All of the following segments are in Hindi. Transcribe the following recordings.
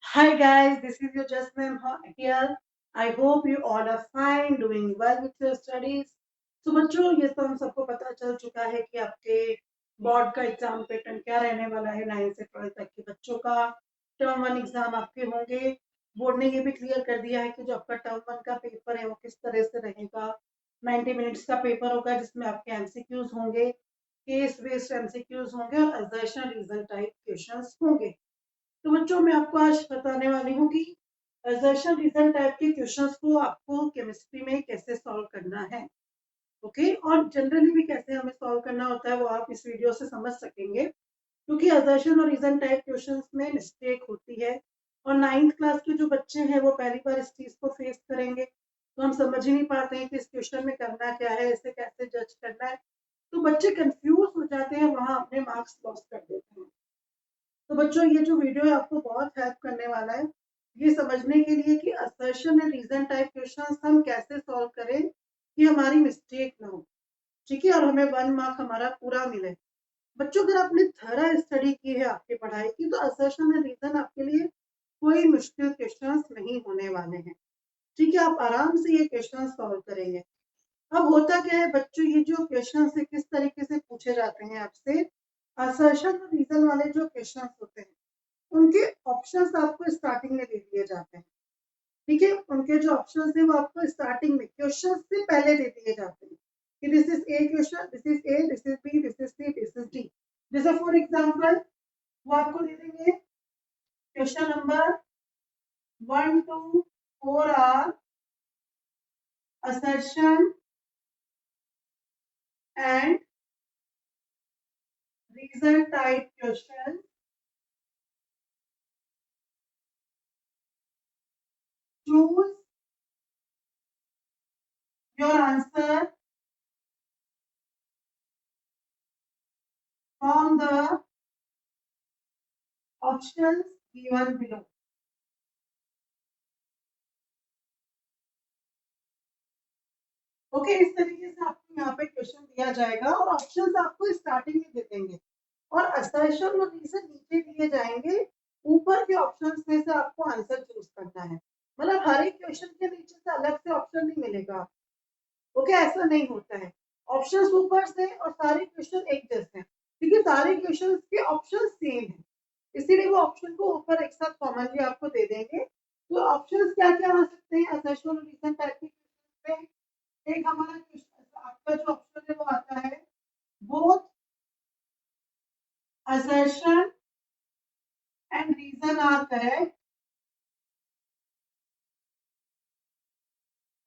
Hi guys, this is your Jasmine here. I hope you all are fine, doing well with your studies. तो बच्चों ये तो हम सबको पता चल चुका है कि आपके बोर्ड का एग्जाम पैटर्न क्या रहने वाला है। 9 से 12 तक के बच्चों का टर्म वन एग्जाम आपके होंगे। बोर्ड ने ये भी क्लियर कर दिया है कि जो आपका टर्म वन का पेपर है वो किस तरह से रहेगा। 90 मिनट्स का पेपर होगा जिसमें आपके एमसीक्यूज होंगे, केस बेस्ड एमसीक्यूज होंगे और असर्शन रीजन टाइप क्वेश्चंस होंगे। तो बच्चों मैं आपको आज बताने वाली हूँ कि असर्शन रीजन टाइप के क्वेश्चंस को आपको केमिस्ट्री में कैसे सॉल्व करना है। ओके, और जनरली भी कैसे हमें सॉल्व करना होता है वो आप इस वीडियो से समझ सकेंगे, क्योंकि असर्शन और रीजन टाइप क्वेश्चंस में मिस्टेक होती है और 9th क्लास के जो बच्चे हैं वो पहली बार इस चीज को फेस करेंगे, तो हम समझ ही नहीं पाते हैं कि इस क्वेश्चन में करना क्या है, इसे कैसे जज करना है। तो बच्चे कंफ्यूज हो जाते हैं, वहां अपने मार्क्स लॉस कर देते हैं। तो बच्चों ये जो वीडियो है आपको बहुत हेल्प करने वाला है ये समझने के लिए कि assertion and reason type questions हम कैसे सॉल्व करें कि हमारी मिस्टेक ना हो। ठीक है, और हमें 1 मार्क हमारा पूरा मिले। बच्चों अगर आपने थरा स्टडी की है आपकी पढ़ाई की तो असर्शन एंड रीजन आपके लिए कोई मुश्किल क्वेश्चंस नहीं होने वाले हैं। ठीक है, आप आराम से ये क्वेश्चन सॉल्व करेंगे। अब होता क्या है बच्चों, ये जो क्वेश्चन है किस तरीके से पूछे जाते हैं आपसे। असर्शन और रीजन वाले जो क्वेश्चन होते हैं उनके ऑप्शंस आपको स्टार्टिंग में दे दिए जाते हैं। ठीक है, उनके जो ऑप्शंस हैं वो आपको स्टार्टिंग में क्वेश्चन से पहले दे दिए जाते हैं कि this is a question, this is A, this is B, this is C, this is D. जैसे फॉर एग्जांपल वो आपको दे देंगे क्वेश्चन नंबर 1 to 4 आर assertion and reason type questions. Choose your answer from the options given below. Okay, इस तरीके से आपको यहाँ पे क्वेश्चन दिया जाएगा और ऑप्शंस आपको स्टार्टिंग में दे देंगे और असर्शन और रीजन नीचे दिए जाएंगे। ऊपर के ऑप्शंस में से आपको आंसर चूज करना है। मतलब हर एक क्वेश्चन के नीचे से अलग से ऑप्शन नहीं मिलेगा। ओके, ऐसा नहीं होता है। ऑप्शंस ऊपर से और सारे क्वेश्चन एक जैसे हैं क्योंकि सारे क्वेश्चन के ऑप्शन सेम है, इसीलिए वो ऑप्शन को ऊपर एक साथ कॉमनली आपको दे देंगे। तो ऑप्शंस क्या क्या आ सकते हैं असर्शन और रीजन टाइप के क्वेश्चन में। एक हमारा क्वेश्चन आपका जो ऑप्शन है वो आता है both assertion and reason are correct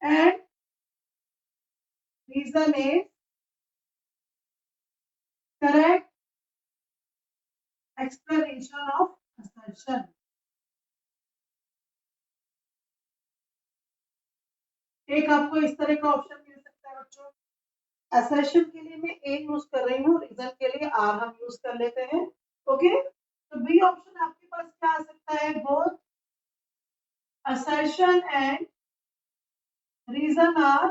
and reason is correct explanation of assertion। एक आपको इस तरह का ऑप्शन मिल सकता है बच्चों। assertion के लिए मैं ए यूज कर रही हूँ, रीजन के लिए आर हम यूज कर लेते हैं। ओके, तो बी ऑप्शन आपके पास क्या आ सकता है, both assertion and reason are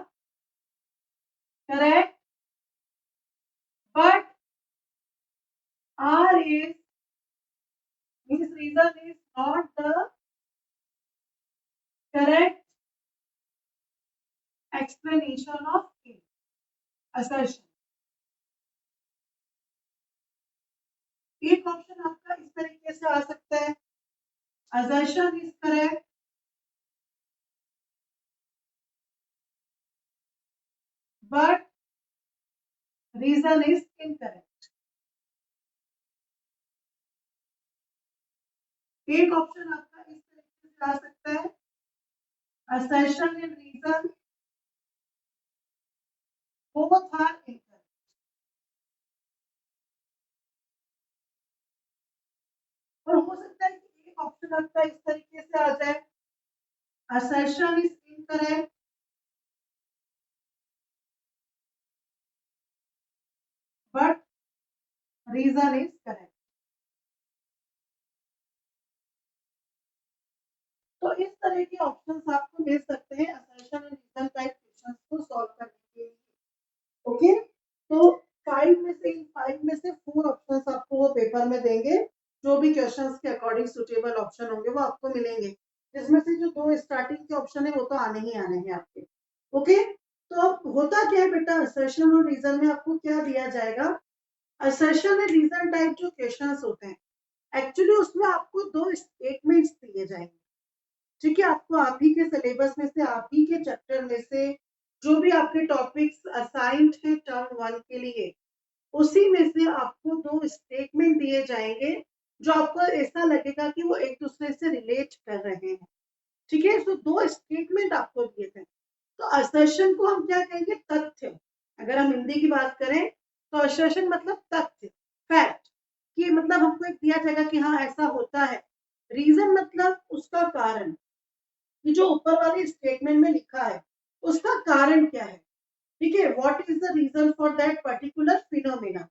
correct but R is means reason is not the correct explanation of A, assertion। एक ऑप्शन आपका इस तरीके से आ सकता है assertion is correct but reason is incorrect। एक ऑप्शन आपका इस तरीके से आ सकता है assertion and reason both are incorrect। और हो सकता है कि एक ऑप्शन आपका इस तरीके से आ जाए assertion is incorrect but reason is correct। तो इस तरह के ऑप्शंस आपको मिल सकते हैं assertion and reason type questions को सॉल्व करने के लिए। ओके, तो 5 में से 4 ऑप्शंस आपको वो पेपर में देंगे जो भी क्वेश्चंस के अकॉर्डिंग सुटेबल ऑप्शन होंगे वो आपको मिलेंगे, जिसमें से जो 2 स्टार्टिंग के ऑप्शन है वो तो आने ही आने हैं आपके। ओके, तो अब होता क्या है बेटा, असर्शन और रीजन में आपको क्या दिया जाएगा, असर्शन एंड रीजन टाइप जो क्वेश्चंस होते हैं, एक्चुअली उसमें आपको 2 स्टेटमेंट्स दिए जाएंगे। ठीक है, आपको आप ही के सिलेबस में से, आप ही के चैप्टर में से जो भी आपके टॉपिक्स असाइंड है टर्म 1 के लिए, उसी में से आपको 2 स्टेटमेंट दिए जाएंगे जो आपको ऐसा लगेगा कि वो एक दूसरे से रिलेट कर रहे हैं। ठीक है, तो 2 स्टेटमेंट आपको दिए थे। तो असर्शन को हम क्या कहेंगे, तथ्य। अगर हम हिंदी की बात करें तो असर्शन मतलब तथ्य, फैक्ट, कि मतलब हमको एक दिया जाएगा कि हाँ ऐसा होता है। रीजन मतलब उसका कारण, कि जो ऊपर वाले स्टेटमेंट में लिखा है उसका कारण क्या है। ठीक है, what is the reason for that particular phenomena.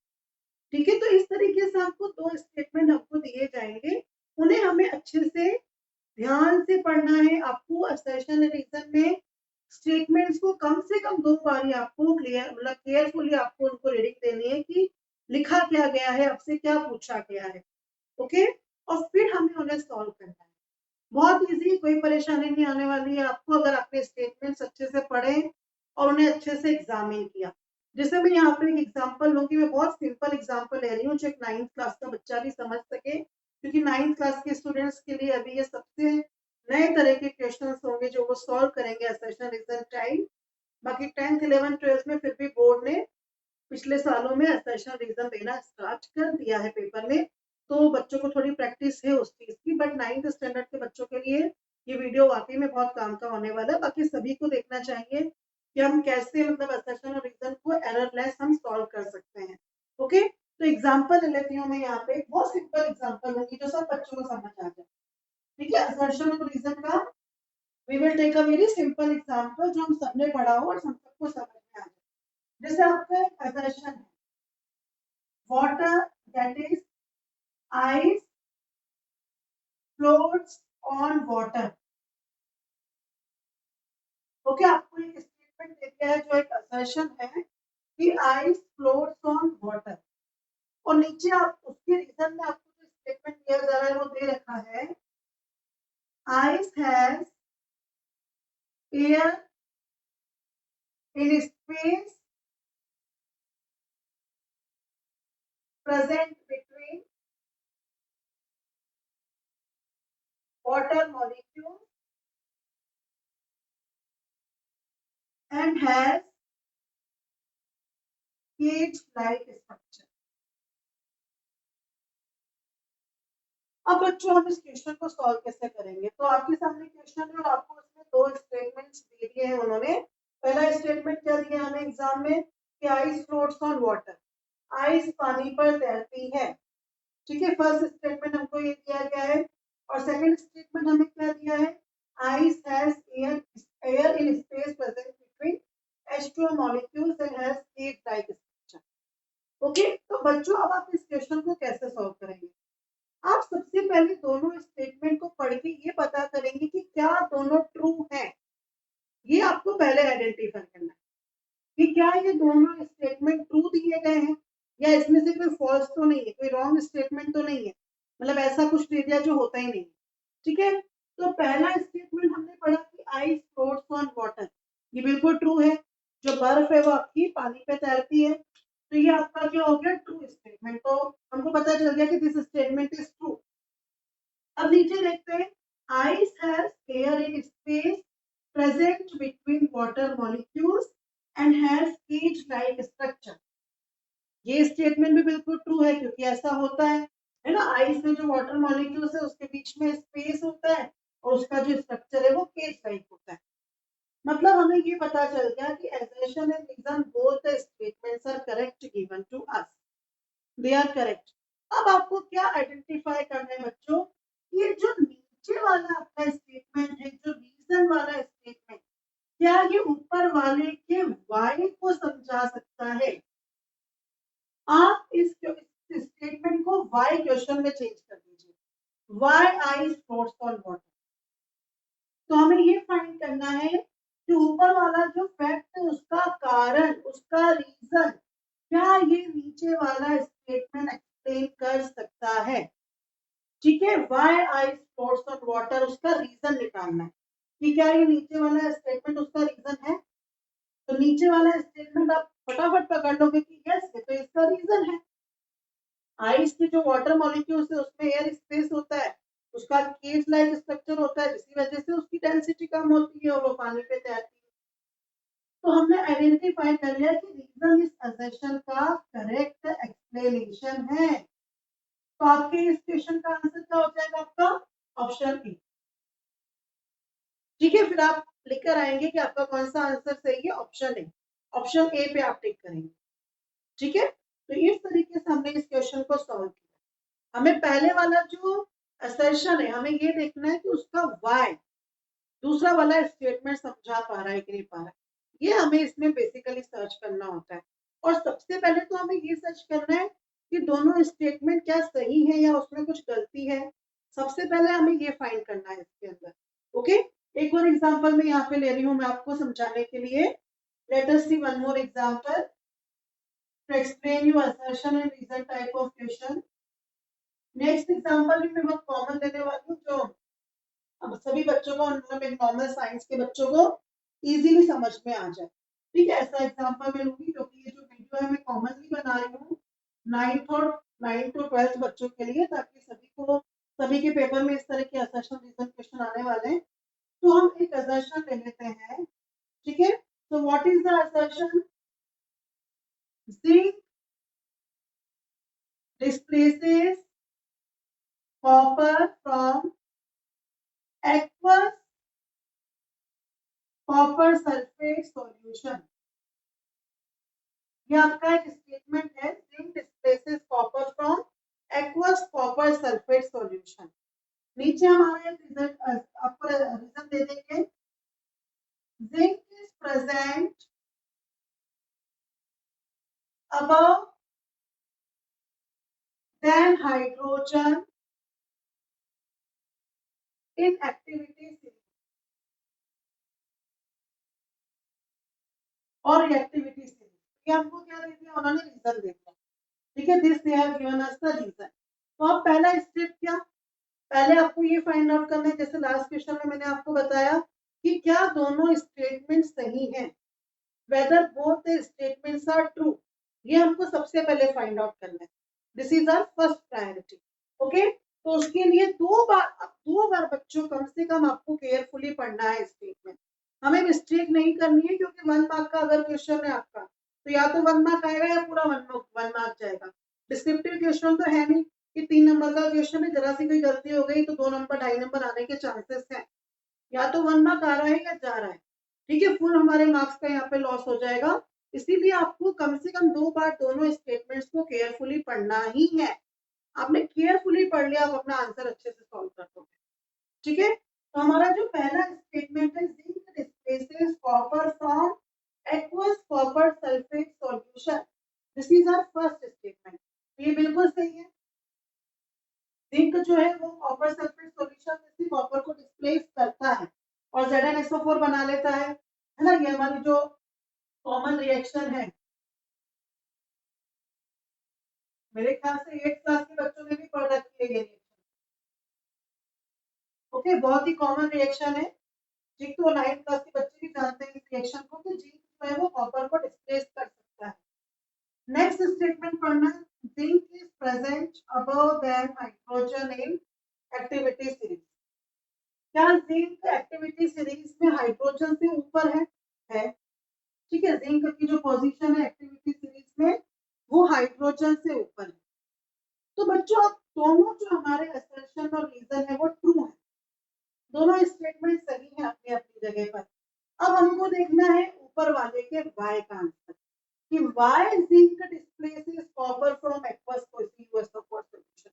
ठीक है, तो इस तरीके से आपको 2 स्टेटमेंट आपको दिए जाएंगे, उन्हें हमें अच्छे से ध्यान से पढ़ना है। आपको असर्शन रीजन में स्टेटमेंट्स को कम से कम 2 बार आपको क्लियर मतलब केयरफुली आपको उनको रीडिंग देनी है कि लिखा क्या गया है, आपसे क्या पूछा गया है। ओके, और फिर हमें उन्हें सॉल्व करना है। बहुत इजी, कोई परेशानी नहीं आने वाली है आपको अगर आपने स्टेटमेंट्स अच्छे से पढ़े और उन्हें अच्छे से एग्जामिन किया। जैसे मैं यहाँ पे एक एग्जांपल लूंगी, मैं बहुत सिंपल एग्जांपल ले रही हूँ जो एक 9th क्लास का बच्चा भी समझ सके, क्योंकि 9th क्लास के स्टूडेंट्स के लिए अभी ये सबसे नए तरह के क्वेश्चंस होंगे जो वो सॉल्व करेंगे असर्शन रीजन टाइम। बाकी 10th 11th 12th में फिर भी बोर्ड ने पिछले सालों में असर्शन रीजन देना स्टार्ट कर दिया है पेपर में, तो बच्चों को थोड़ी प्रैक्टिस है उस चीज की। बट 9th स्टैंडर्ड के बच्चों के लिए ये वीडियो वाकई में बहुत काम का होने वाला है। बाकी सभी को देखना चाहिए कि हम कैसे मतलब असर्शन और रीजन को एररलेस हम सॉल्व कर सकते हैं। ओके, तो एग्जांपल ले लेती हूँ मैं यहाँ पे, बहुत सिंपल एग्जांपल होगी जो सब बच्चों को समझ आ जाए। ठीक है, असर्शन और रीजन का we will take a very simple example जो हम सबने पढ़ा हो और सबको समझ में आ जाए। जैसे आपका एक असर्शन है, water, that is ice floats on water. Okay, आपको एक स्टेटमेंट दे दिया है जो एक असर्शन है कि आइस फ्लोट्स ऑन वाटर, और नीचे आप उसके रीजन में आपको जो स्टेटमेंट दिया जा रहा है वो दे रखा है, ice has air in space present between water molecules and has cage-like structure. अब बच्चों हम इस क्वेश्चन को सॉल्व कैसे करेंगे, तो आपके सामने क्वेश्चन है और आपको उसमें 2 स्टेटमेंट्स दे दिए हैं उन्होंने। पहला स्टेटमेंट क्या दिया हमें एग्जाम में कि ice floats on water, ice पानी पर तैरती है। ठीक है, फर्स्ट स्टेटमेंट हमको ये दिया गया है। और सेकंड स्टेटमेंट हमें क्या दिया है, ice has air in space present between H2O molecules and has cage-like structure. Okay, तो बच्चों अब आप इस क्वेश्चन को कैसे सॉल्व करेंगे। आप सबसे पहले दोनों स्टेटमेंट को पढ़ के ये पता करेंगे कि क्या दोनों ट्रू हैं। ये आपको पहले आइडेंटिफाई करना है कि क्या ये दोनों स्टेटमेंट ट्रू दिए गए हैं या इसमें से कोई फॉल्स तो नहीं है, कोई रॉन्ग स्टेटमेंट तो नहीं है, मतलब ऐसा कुछ दे दिया जो होता ही नहीं। ठीक है, तो पहला स्टेटमेंट हमने पढ़ा कि आइस फ्लोट्स ऑन वाटर, ये बिल्कुल ट्रू है। जो बर्फ है वो आपकी पानी पे तैरती है, तो ये आपका क्या हो गया, ट्रू स्टेटमेंट। तो हमको पता चल गया कि दिस स्टेटमेंट इज ट्रू। अब नीचे देखते हैं, ice has air in space present between water molecules and has cage like structure. ये स्टेटमेंट भी बिल्कुल ट्रू है क्योंकि ऐसा होता है ना, आइस में जो वाटर मॉलिक्यूल्स है उसके बीच में स्पेस होता है और उसका जो स्ट्रक्चर है वो केज लाइक होता है। मतलब हमें ये पता चल गया कि assertion and reason both the statements are correct given to us, they are correct। अब आपको क्या आइडेंटिफाई करना है बच्चों, ये जो नीचे वाला आपका स्टेटमेंट है, जो रीजन वाला स्टेटमेंट, क्या ये ऊपर वाले के वाई को समझा सकता है। आप इस स्टेटमेंट को वाई क्वेश्चन में चेंज कर दीजिए, why ice floats on water. तो हमें ये फाइंड करना है कि ऊपर वाला जो फैक्ट है उसका कारण, उसका रीजन, क्या ये नीचे वाला स्टेटमेंट एक्सप्लेन कर सकता है। ठीक है, why ice floats on water, उसका रीजन निकालना है कि क्या ये नीचे वाला स्टेटमेंट उसका रीजन है। तो नीचे वाला स्टेटमेंट आप फटाफट पकड़ लोगे कि यस ये तो इसका रीजन है। आइस के जो वाटर मॉलिक्यूल्स है उसमें एयर स्पेस होता है, उसका केज लाइक स्ट्रक्चर होता है, जिसकी वजह से उसकी डेंसिटी कम होती है और वो पानी पे तैरती है। तो हमने आइडेंटिफाई कर लिया कि रीजन इस असर्शन का करेक्ट एक्सप्लेनेशन है। तो आपके इस क्वेश्चन का आंसर क्या हो जाएगा, आपका ऑप्शन ए। ठीक है, फिर आप लिखकर आएंगे कि आपका कौन सा आंसर सही है, ऑप्शन ए। ऑप्शन ए पे आप टिक करेंगे। ठीक है, तो इस तरीके से हमने इस क्वेश्चन को सॉल्व किया। हमें पहले वाला जो असर्शन है हमें ये देखना है कि उसका वाई दूसरा वाला स्टेटमेंट समझा पा रहा है कि नहीं पा रहा है, ये हमें इसमें बेसिकली सर्च करना होता है। और सबसे पहले तो हमें ये सर्च करना है कि दोनों स्टेटमेंट क्या सही है या उसमें कुछ गलती है। सबसे पहले हमें ये फाइंड करना है इसके अंदर। ओके, एक और एग्जांपल मैं यहाँ पे ले रही हूँ मैं आपको समझाने के लिए। Let us see one more example to explain your assertion and reason type of question. Next example भी मैं बहुत कॉमन देने वाली हूँ जो अब सभी बच्चों को, मतलब एक नॉर्मल साइंस के बच्चों को इजीली समझ में आ जाए। ठीक है, ऐसा एग्जांपल मैं लूंगी क्योंकि ये जो वीडियो है मैं कॉमनली बना रही हूँ 9 to 12 बच्चों के लिए, ताकि सभी के पेपर में इस तरह के असर्शन रीजन क्वेश्चन आने वाले हैं। तो हम एक असर्शन ले लेते हैं। ठीक है, तो what is the assertion, zinc displaces copper from aqueous copper sulfate solution। ये आपका एक स्टेटमेंट है, zinc displaces copper from aqueous copper sulphate solution. नीचे हमारा एक रिजल्ट आपको रीजन दे देंगे, zinc is present above than hydrogen in activity series और रिएक्टिविटी सीरीज। ये हमको क्या दे दिया, उन्होंने रीजन दे दिया। ठीक है, this they have given us the reason. तो अब पहला स्टेप क्या, पहले आपको ये फाइंड आउट करना है, जैसे लास्ट क्वेश्चन में मैंने आपको बताया कि क्या दोनों स्टेटमेंट सही हैं, whether both the statements are true। ये हमको सबसे पहले फाइंड आउट करना है, this is our first priority. Okay, तो उसके लिए दो बार बच्चों कम से कम आपको केयरफुली पढ़ना है स्टेटमेंट। हमें मिस्टेक नहीं करनी है, क्योंकि 1 मार्क का अगर क्वेश्चन है आपका तो या तो 1 मार्क आएगा या पूरा 1 मार्क जाएगा। डिस्क्रिप्टिव क्वेश्चन तो है नहीं कि 3 नंबर का क्वेश्चन है, जरा सी कोई गलती हो गई तो 2 नंबर 2.5 नंबर आने के चांसेस हैं। या तो 1 मार्क आ रहा है या जा रहा है। ठीक है, फुल हमारे मार्क्स का यहाँ पे लॉस हो जाएगा। इसीलिए आपको कम से कम 2 बार दोनों स्टेटमेंट्स को केयरफुली पढ़ना ही है। आपने केयरफुली पढ़ लिया, आप अपना आंसर अच्छे से सॉल्व कर दोगे। ठीक है, तो हमारा जो पहला स्टेटमेंट है, zinc displaces copper from aqueous copper sulphate solution, this is our first statement. ये बिल्कुल सही है। जिंक जो है वो कॉपर सल्फेट सॉल्यूशन से कॉपर को डिस्प्लेस करता है और ZnSO4 बना लेता है ना। ये हमारी जो कॉमन रिएक्शन है, मेरे ख्याल से 8th क्लास के बच्चों ने भी पढ़ रखी है ये रिएक्शन। ओके, बहुत ही कॉमन रिएक्शन है। जिंक तो 9th क्लास के बच्चे भी जानते हैं इस रिएक्शन को कि जिंक जो है वो कॉपर को डिस्प्लेस कर सकता है। नेक्स्ट स्टेटमेंट पढ़ना, zinc is present above than hydrogen in activity series. क्या जिंक एक्टिविटी सीरीज में हाइड्रोजन से ऊपर है। ठीक है, जिंक की जो पोजीशन है एक्टिविटी सीरीज में वो हाइड्रोजन से ऊपर है। तो बच्चों अब दोनों जो हमारे असर्शन और रीजन है वो ट्रू है, दोनों स्टेटमेंट सही है अपनी अपनी जगह पर। अब हमको देखना है ऊपर वाले के वाई का आंसर, कि why zinc displaces copper from aqueous solution.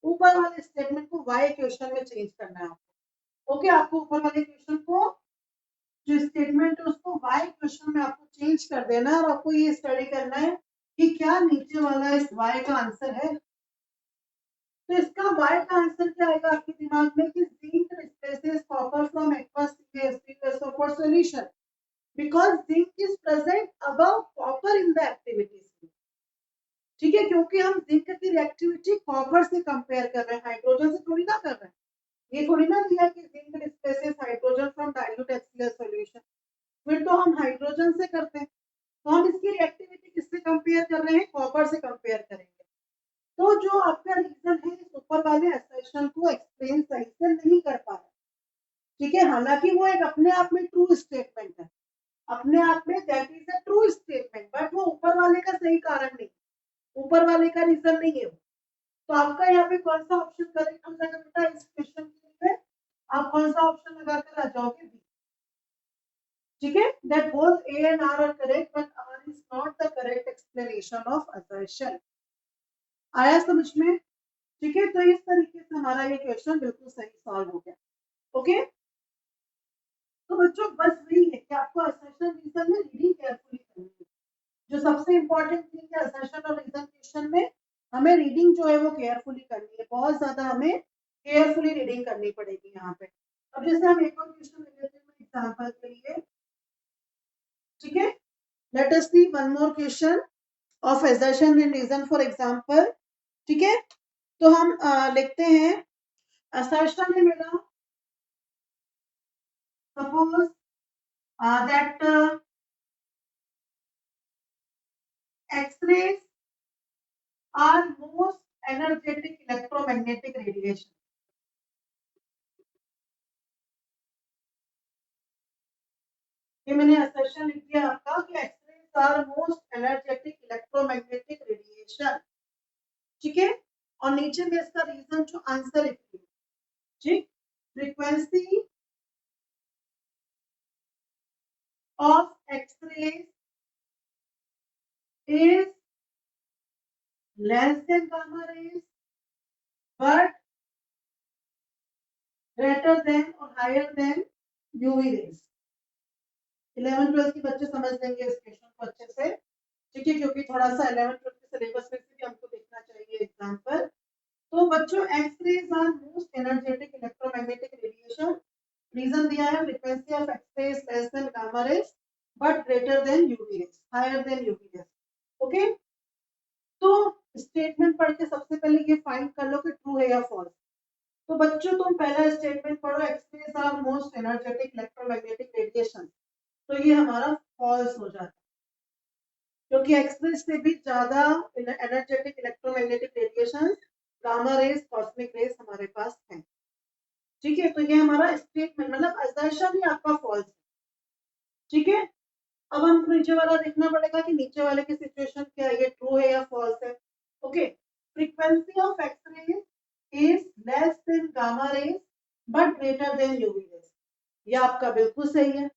ऊपर वाले स्टेटमेंट को वाई क्वेश्चन में चेंज करना है आपको। ओके, आपको ऊपर वाले क्वेश्चन को जो स्टेटमेंट है उसको वाई क्वेश्चन में आपको चेंज कर देना है और आपको ये स्टडी करना है कि क्या नीचे वाला इस वाई का आंसर है। तो इसका वाई का आंसर क्या आएगा आपके दिमाग में, कि zinc replaces copper from aqueous solution because zinc is present above copper in the activity. ठीक है, क्योंकि हम जिंक की रिएक्टिविटी कॉपर से कंपेयर कर रहे हैं, हाइड्रोजन से थोड़ी थोड़ी ना दिया कि zinc displaces hydrogen from dilute HCl solution, फिर तो हम हाइड्रोजन से करते हैं, तो हम इसकी रिएक्टिविटी किससे कंपेयर कर रहे हैं, कॉपर से कंपेयर करेंगे। तो जो आपका रीजन है इस ऊपर वाले असर्शन को एक्सप्लेन सही से नहीं कर पा रहा, ठीक है, हालांकि वो एक अपने आप में ट्रू स्टेटमेंट है, अपने आप में that is a true statement, but वो ऊपर वाले का सही कारण नहीं, ऊपर वाले का रीजन नहीं है। तो आपका यहाँ पे कौन सा ऑप्शन करेक्ट हो जाएगा बेटा इस क्वेश्चन के लिए, आप कौन सा ऑप्शन लगाकर आ जाओगे, बी, ठीक है, that both A and R are correct but R is not the correct explanation of assertion. आया समझ में, ठीक है, तो इस तरीके से हमारा ये क्वेश्चन बिल्कुल सही सॉल्व हो गया। ओके, तो बच्चों बस वही है कि आपको असर्शन रीजन में रीडिंग केयरफुली करनी है, जो सबसे इंपॉर्टेंट थिंग है असर्शन और रीजन क्वेश्चन में, हमें रीडिंग जो है वो केयरफुली करनी है, बहुत ज्यादा हमें केयरफुली रीडिंग करनी पड़ेगी यहाँ पे। अब जैसे हम एक और क्वेश्चन ले लेते हैं एग्जांपल के लिए, ठीक है, let us see one more question of assertion and reason for example, ठीक है, तो हम लिखते हैं असर्शन है मेरा, suppose that X-rays are most energetic electromagnetic radiation. ये मैंने assertion लिख दिया आपका कि X-rays are most energetic electromagnetic radiation, ठीक है, और नीचे में इसका रीजन जो आंसर लिख दिया, ठीक, frequency of X-rays is less than gamma rays but greater than or higher than UV rays। 11th-12th के बच्चे समझ लेंगे इस क्वेश्चन को अच्छे से, ठीक है, क्योंकि थोड़ा सा 11th-12th के सिलेबस में से भी हमको देखना चाहिए एग्जाम पर। तो बच्चों X rays are most energetic electromagnetic radiation, reason दिया है frequency of X rays less than gamma rays but greater than UV rays, higher than UV rays. Okay, तो स्टेटमेंट पढ़ के सबसे पहले ये फाइंड कर लो कि ट्रू है या फॉल्स। तो बच्चों तुम पहला स्टेटमेंट पढ़ो, X rays are most energetic electromagnetic radiation, तो ये हमारा फॉल्स हो जाता है, क्योंकि एक्सरेज से भी ज्यादा energetic electromagnetic radiation gamma rays cosmic rays हमारे पास है, ठीक है, तो ये हमारा स्टेटमेंट मतलब असर्शन ही आपका फॉल्स है, ठीक है। अब हमको नीचे वाला देखना पड़ेगा कि नीचे वाले की सिचुएशन क्या है, ये ट्रू है या फॉल्स है। Okay, frequency of X rays is less than gamma rays but greater than UV rays, ये आपका बिल्कुल सही है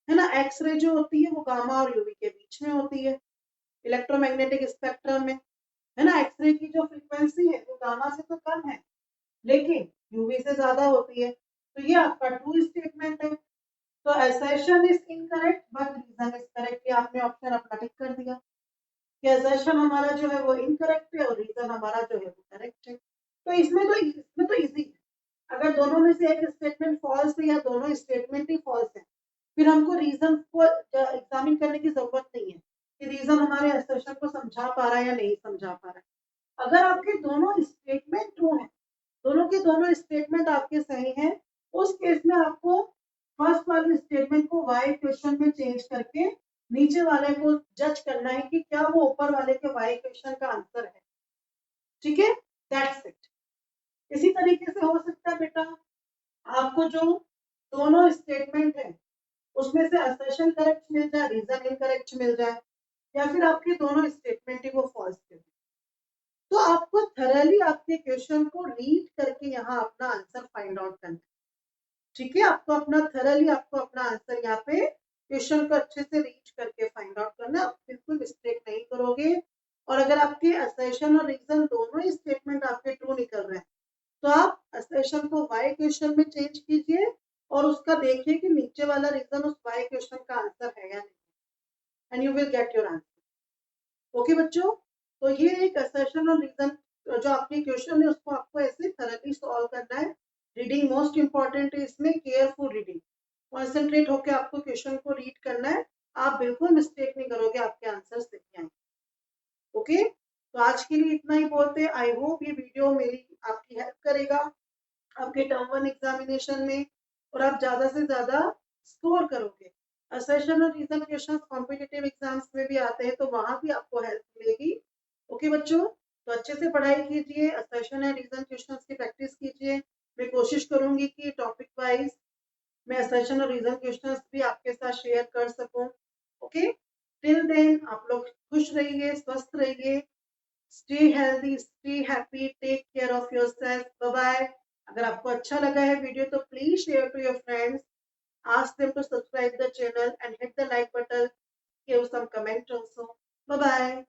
ना, एक्सरे जो होती है वो गामा और यूवी के बीच में होती है इलेक्ट्रोमैग्नेटिक स्पेक्ट्रम में, है ना, एक्सरे की जो फ्रीक्वेंसी है वो गामा से तो कम है लेकिन यूवी से ज्यादा होती है, तो ये आपका ट्रू स्टेटमेंट है। तो assertion is incorrect but reason is correct, ये आपने ऑप्शन अपना टिक कर दिया कि असर्शन हमारा जो है वो इनकरेक्ट है और रीजन हमारा जो है वो करेक्ट है। तो इसमें तो इजी है, अगर दोनों में से एक स्टेटमेंट फॉल्स है या दोनों स्टेटमेंट ही फॉल्स है, फिर हमको रीजन को एग्जामिन करने की जरूरत नहीं है कि रीजन हमारे असर्शन को समझा पा रहा है या नहीं समझा पा रहा है। अगर आपके दोनों स्टेटमेंट ट्रू हैं, दोनों के दोनों स्टेटमेंट आपके सही हैं, उस केस में आपको फर्स्ट वाले स्टेटमेंट को वाई क्वेश्चन में चेंज करके नीचे वाले को जज करना है कि क्या वो ऊपर वाले के वाई क्वेश्चन का आंसर है, ठीक है, दैट्स इट। इसी तरीके से हो सकता है बेटा आपको जो दोनों स्टेटमेंट है उसमें से असर्शन करेक्ट मिल जाए, रीजन इनकरेक्ट मिल जाए, या फिर आपके दोनों स्टेटमेंट ही वो फॉल्स थे। तो आपको थरली आपके क्वेश्चन को रीड करके यहाँ अपना आंसर फाइंड आउट करना, ठीक है, आपको अपना थरली आपको अपना आंसर यहाँ पे क्वेश्चन को अच्छे से रीड करके फाइंड आउट करना, आप बिल्कुल मिस्टेक नहीं करोगे। और अगर आपके असर्शन और रीजन दोनों ही स्टेटमेंट आपके ट्रू निकल रहे हैं तो आप असर्शन को वाई क्वेश्चन में चेंज कीजिए और उसका देखिए कि नीचे वाला रीजन उस वाई क्वेश्चन का आंसर है या नहीं, and you will get your answer. Okay बच्चों, तो ये एक असर्शन और रीजन जो आपके क्वेश्चन है उसको आपको ऐसे थरली सॉल्व करना है। रीडिंग मोस्ट इंपॉर्टेंट है, इसमें केयरफुल रीडिंग, कॉन्सेंट्रेट होकर आपको क्वेश्चन को रीड करना है, आप बिल्कुल मिस्टेक नहीं करोगे, आपके आंसर सही आएंगे। ओके, तो आज के लिए इतना ही बहुत है। आई होप ये वीडियो मेरी आपकी हेल्प करेगा। आपके टर्म 1 एग्जामिनेशन में, और आप ज्यादा से ज्यादा स्कोर करोगे। असर्शन और रीजन क्वेश्चंस कॉम्पिटिटिव एग्जाम्स में भी आते हैं, तो वहां भी आपको हेल्प मिलेगी। ओके बच्चों, तो अच्छे से पढ़ाई कीजिए, असर्शन और रीजन क्वेश्चंस की प्रैक्टिस कीजिए। मैं कोशिश करूंगी कि टॉपिक वाइज मैं असर्शन और रीजन क्वेश्चंस भी आपके साथ शेयर कर सकूं। ओके, टिल देन आप लोग खुश रहिए, स्वस्थ रहिए, stay healthy, stay happy, take care of yourself, bye bye. अगर आपको अच्छा लगा है वीडियो तो please share to your friends, ask them to subscribe the channel and hit the like button, give some comment also. Bye bye.